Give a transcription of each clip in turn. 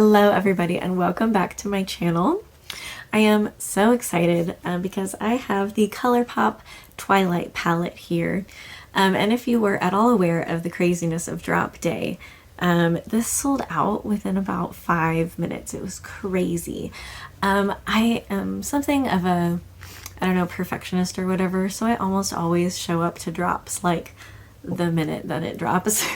Hello everybody and welcome back to my channel. I am so excited because I have the ColourPop Twilight palette here. And if you were at all aware of the craziness of drop day, this sold out within about 5 minutes. It was crazy. I am something of a, I don't know, perfectionist or whatever, so I almost always show up to drops like the minute that it drops.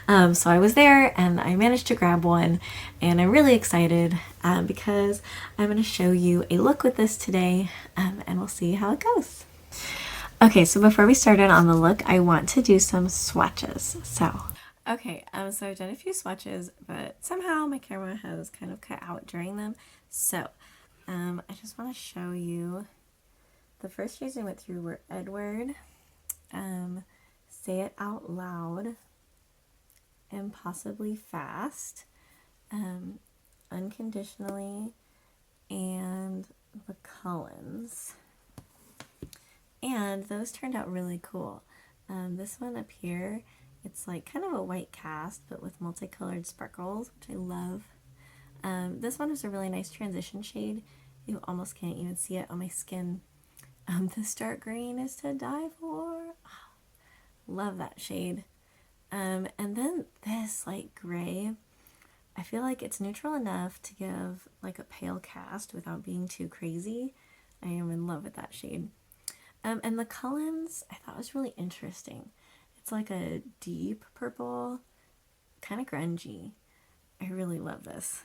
So I was there and I managed to grab one, and I'm really excited because I'm going to show you a look with this today, and we'll see how it goes. Okay, so before we start on the look, I want to do some swatches. So I've done a few swatches, but somehow my camera has kind of cut out during them. So I just want to show you the first shades I went through were Edward, Say It Out Loud, Impossibly Fast, Unconditionally, and the Cullens. And those turned out really cool. This one up here, it's like kind of a white cast, but with multicolored sparkles, which I love. This one is a really nice transition shade. You almost can't even see it on my skin. This dark green is to die for. Oh, love that shade. And then this light gray, I feel like it's neutral enough to give like a pale cast without being too crazy. I am in love with that shade. And the Cullens I thought was really interesting. It's like a deep purple, kind of grungy. I really love this.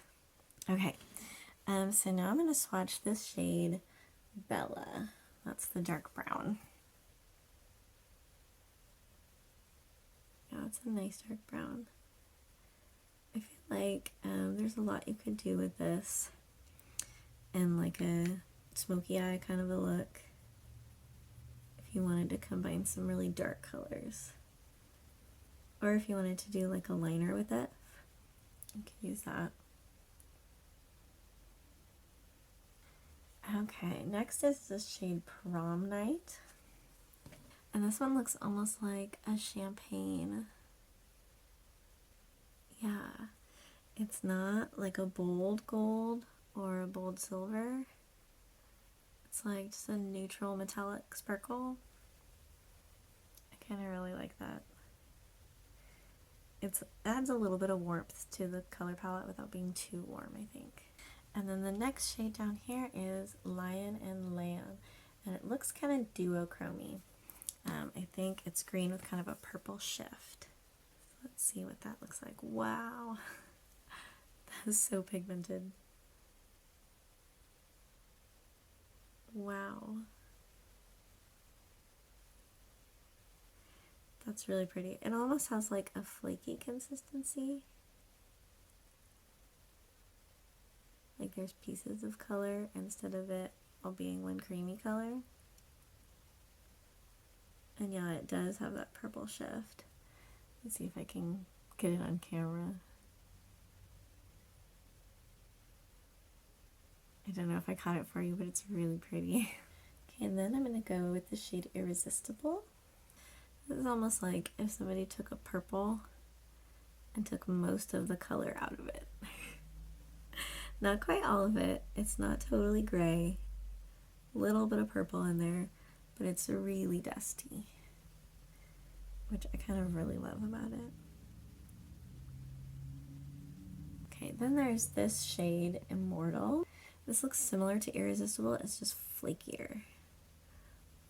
Okay, so now I'm going to swatch this shade Bella. That's the dark brown. Yeah, it's a nice dark brown. I feel like there's a lot you could do with this and like a smoky eye kind of a look if you wanted to combine some really dark colors. Or if you wanted to do like a liner with it, you could use that. Okay, next is this shade Prom Night. And this one looks almost like a champagne. Yeah, it's not like a bold gold or a bold silver. It's like just a neutral metallic sparkle. I kind of really like that. It adds a little bit of warmth to the color palette without being too warm, I think. And then the next shade down here is Lion and Lamb, and it looks kind of duochrome-y. I think it's green with kind of a purple shift. Let's see what that looks like. Wow, that is so pigmented. Wow. That's really pretty. It almost has like a flaky consistency. Like there's pieces of color instead of it all being one creamy color. And yeah, it does have that purple shift. Let's see if I can get it on camera. I don't know if I caught it for you, but it's really pretty. Okay, and then I'm going to go with the shade Irresistible. This is almost like if somebody took a purple and took most of the color out of it. Not quite all of it. It's not totally gray. A little bit of purple in there, but it's really dusty, which I kind of really love about it. Okay, then there's this shade Immortal. This looks similar to Irresistible, it's just flakier.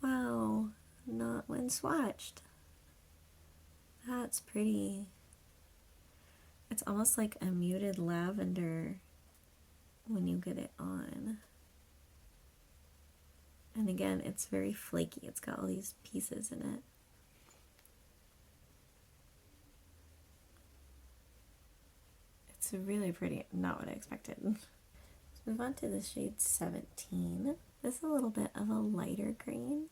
Wow, not when swatched. That's pretty. It's almost like a muted lavender when you get it on. And again, it's very flaky. It's got all these pieces in it. It's really pretty. Not what I expected. Let's move on to the shade 17. This is a little bit of a lighter green.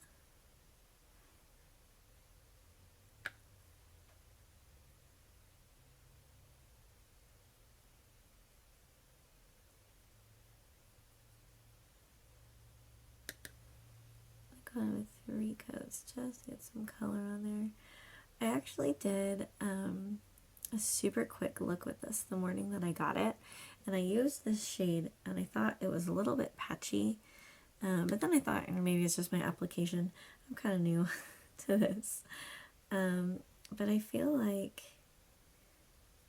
Going with 3 coats just to get some color on there. I actually did a super quick look with this the morning that I got it, and I used this shade and I thought it was a little bit patchy, but then I thought maybe it's just my application. I'm kind of new to this, but I feel like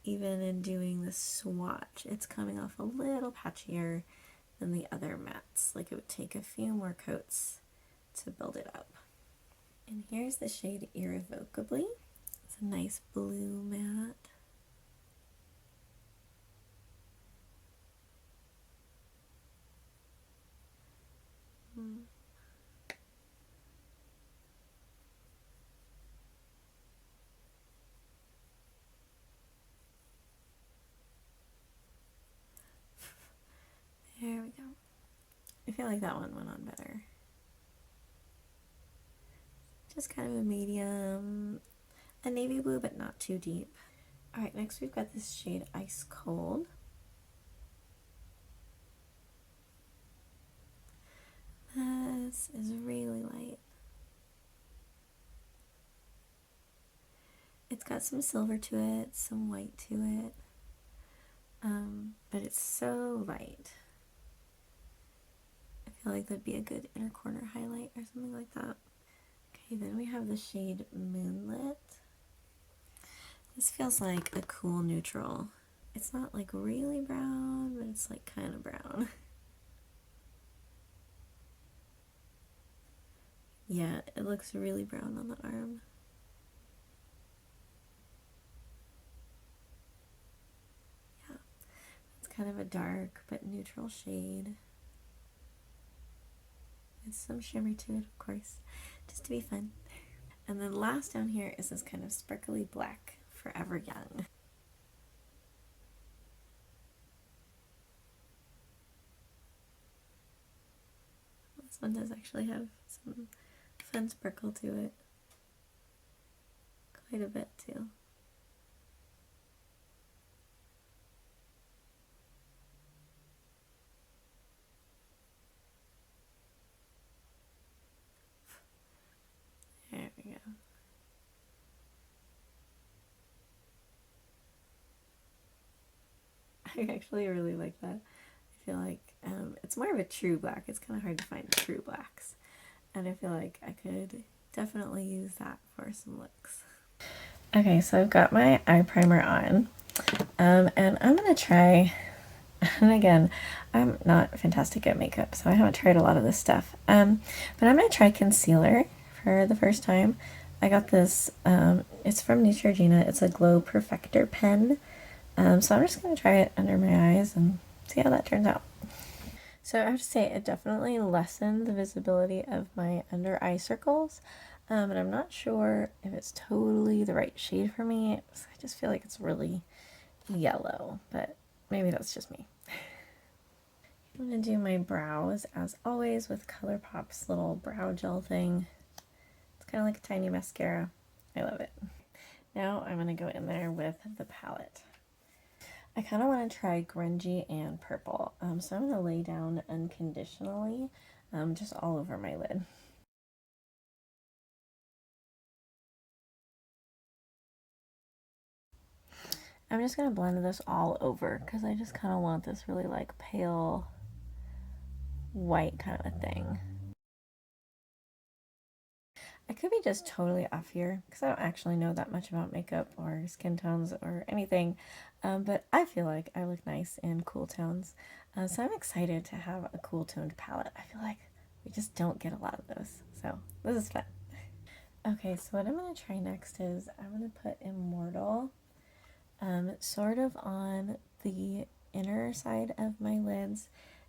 even in doing the swatch, it's coming off a little patchier than the other mattes. Like it would take a few more coats to build it up. And here's the shade Irrevocably. It's a nice blue matte. There we go. I feel like that one went on better. Just kind of a medium, a navy blue, but not too deep. All right, next we've got this shade Ice Cold. This is really light. It's got some silver to it, some white to it, but it's so light. I feel like that'd be a good inner corner highlight or something like that. Okay, then we have the shade Moonlit. This feels like a cool neutral. It's not like really brown, but it's like kind of brown. Yeah, it looks really brown on the arm. Yeah, it's kind of a dark but neutral shade. With some shimmer to it, of course, just to be fun. And then last down here is this kind of sparkly black, Forever Young. This one does actually have some fun sparkle to it. Quite a bit too. There we go. I actually really like that. I feel like it's more of a true black. It's kind of hard to find true blacks. And I feel like I could definitely use that for some looks. Okay, so I've got my eye primer on. And I'm going to try, and again, I'm not fantastic at makeup, so I haven't tried a lot of this stuff. But I'm going to try concealer for the first time. I got this, it's from Neutrogena. It's a Glow Perfector pen. So I'm just going to try it under my eyes and see how that turns out. So I have to say it definitely lessened the visibility of my under eye circles, and I'm not sure if it's totally the right shade for me. I just feel like it's really yellow, but maybe that's just me. I'm going to do my brows as always with ColourPop's little brow gel thing. It's kind of like a tiny mascara. I love it. Now I'm going to go in there with the palette. I kind of want to try grungy and purple, so I'm going to lay down unconditionally just all over my lid. I'm just going to blend this all over because I just kind of want this really like pale white kind of a thing. I could be just totally off here because I don't actually know that much about makeup or skin tones or anything, but I feel like I look nice in cool tones, so I'm excited to have a cool toned palette. I feel like we just don't get a lot of those, so this is fun. Okay, so what I'm going to try next is I'm going to put Immortal sort of on the inner side of my lids,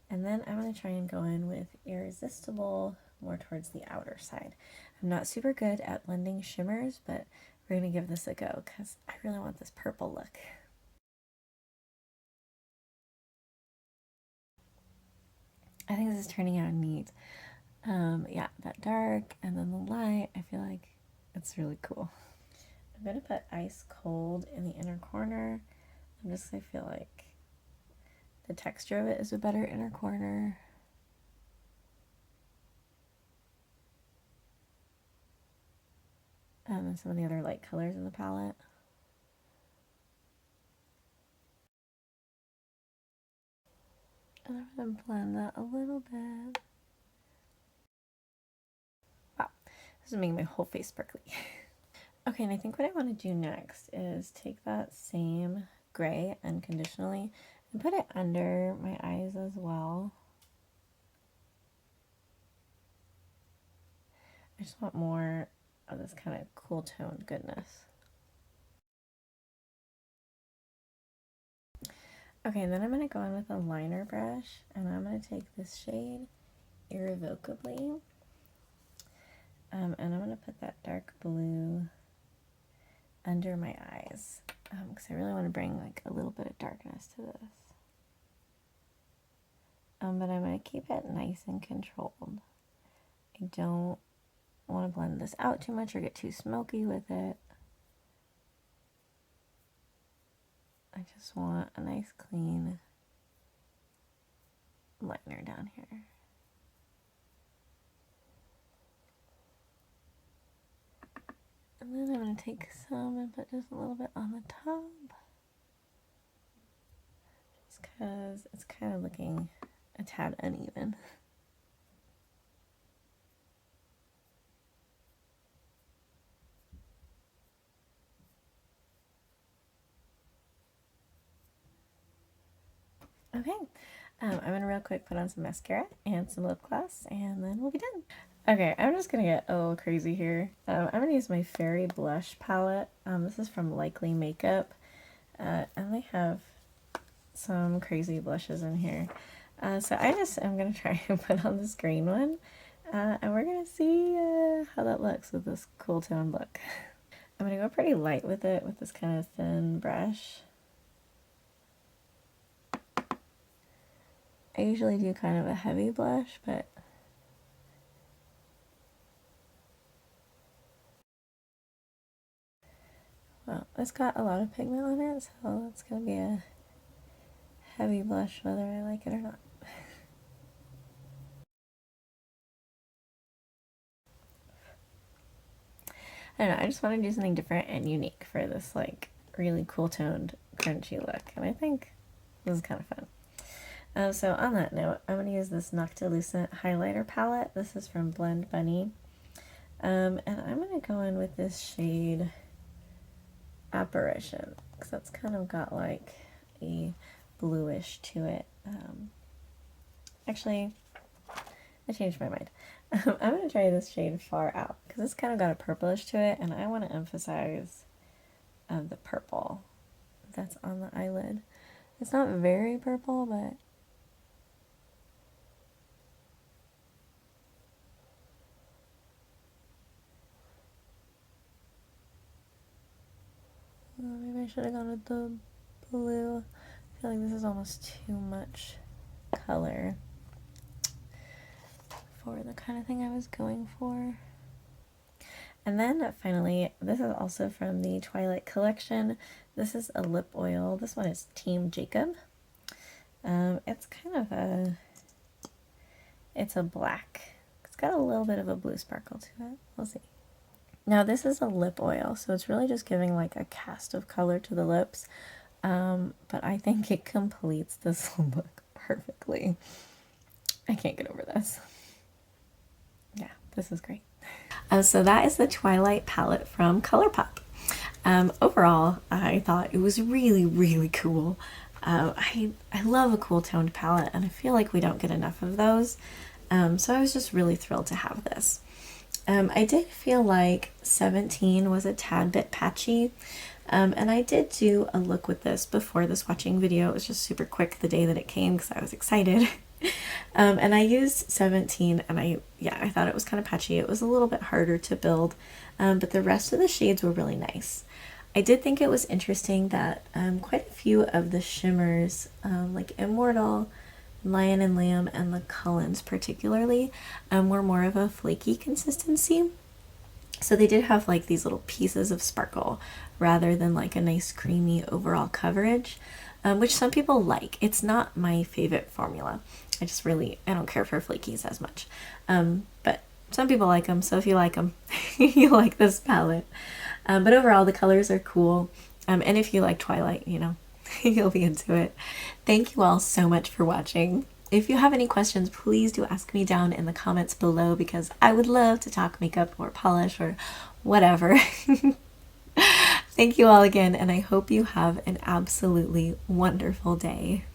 and then I'm going to try and go in with Irresistible more towards the outer side. I'm not super good at blending shimmers, but we're going to give this a go because I really want this purple look. I think this is turning out neat. Yeah, that dark and then the light, I feel like it's really cool. I'm going to put Ice Cold in the inner corner. I feel like the texture of it is a better inner corner. And some of the other light colors in the palette. And I'm going to blend that a little bit. Wow, this is making my whole face sparkly. Okay, and I think what I want to do next is take that same gray unconditionally and put it under my eyes as well. I just want more of this kind of cool toned goodness. Okay, and then I'm going to go in with a liner brush, and I'm going to take this shade Irrevocably, and I'm going to put that dark blue under my eyes, because I really want to bring like a little bit of darkness to this. But I'm going to keep it nice and controlled. I don't want to blend this out too much or get too smoky with it. I just want a nice clean liner down here. And then I'm going to take some and put just a little bit on the top. Just because it's kind of looking a tad uneven. Okay, I'm gonna real quick put on some mascara and some lip gloss, and then we'll be done. Okay, I'm just gonna get a little crazy here. I'm gonna use my Fairy Blush palette. This is from Likely Makeup, and they have some crazy blushes in here. So I just am gonna try and put on this green one, and we're gonna see how that looks with this cool tone look. I'm gonna go pretty light with it with this kind of thin brush. I usually do kind of a heavy blush, but well, it's got a lot of pigment on it, so it's going to be a heavy blush whether I like it or not. I don't know, I just want to do something different and unique for this like really cool toned crunchy look, and I think this is kind of fun. So on that note, I'm going to use this Noctilucent highlighter palette. This is from Blend Bunny. And I'm going to go in with this shade Apparition, because that's kind of got like a bluish to it. Actually, I changed my mind. I'm going to try this shade Far Out, because it's kind of got a purplish to it, and I want to emphasize the purple that's on the eyelid. It's not very purple, but maybe I should have gone with the blue. I feel like this is almost too much color for the kind of thing I was going for. And then finally, this is also from the Twilight collection. This is a lip oil. This one is Team Jacob. It's kind of it's a black. It's got a little bit of a blue sparkle to it. We'll see. Now this is a lip oil, so it's really just giving like a cast of color to the lips, but I think it completes this look perfectly. I can't get over this. Yeah, this is great. So that is the Twilight palette from ColourPop. Overall, I thought it was really, really cool. I love a cool toned palette, and I feel like we don't get enough of those, so I was just really thrilled to have this. I did feel like 17 was a tad bit patchy, and I did do a look with this before the swatching video. It was just super quick the day that it came because I was excited. And I used 17, and I thought it was kind of patchy. It was a little bit harder to build, but the rest of the shades were really nice. I did think it was interesting that quite a few of the shimmers, like Immortal, Lion and Lamb, and the Cullens particularly, were more of a flaky consistency. So they did have like these little pieces of sparkle rather than like a nice creamy overall coverage, which some people like. It's not my favorite formula. I don't care for flakies as much. But some people like them, so if you like them, you like this palette. But overall, the colors are cool. And if you like Twilight, you know, you'll be into it. Thank you all so much for watching. if you have any questions, please do ask me down in the comments below, because I would love to talk makeup or polish or whatever. Thank you all again, and I hope you have an absolutely wonderful day.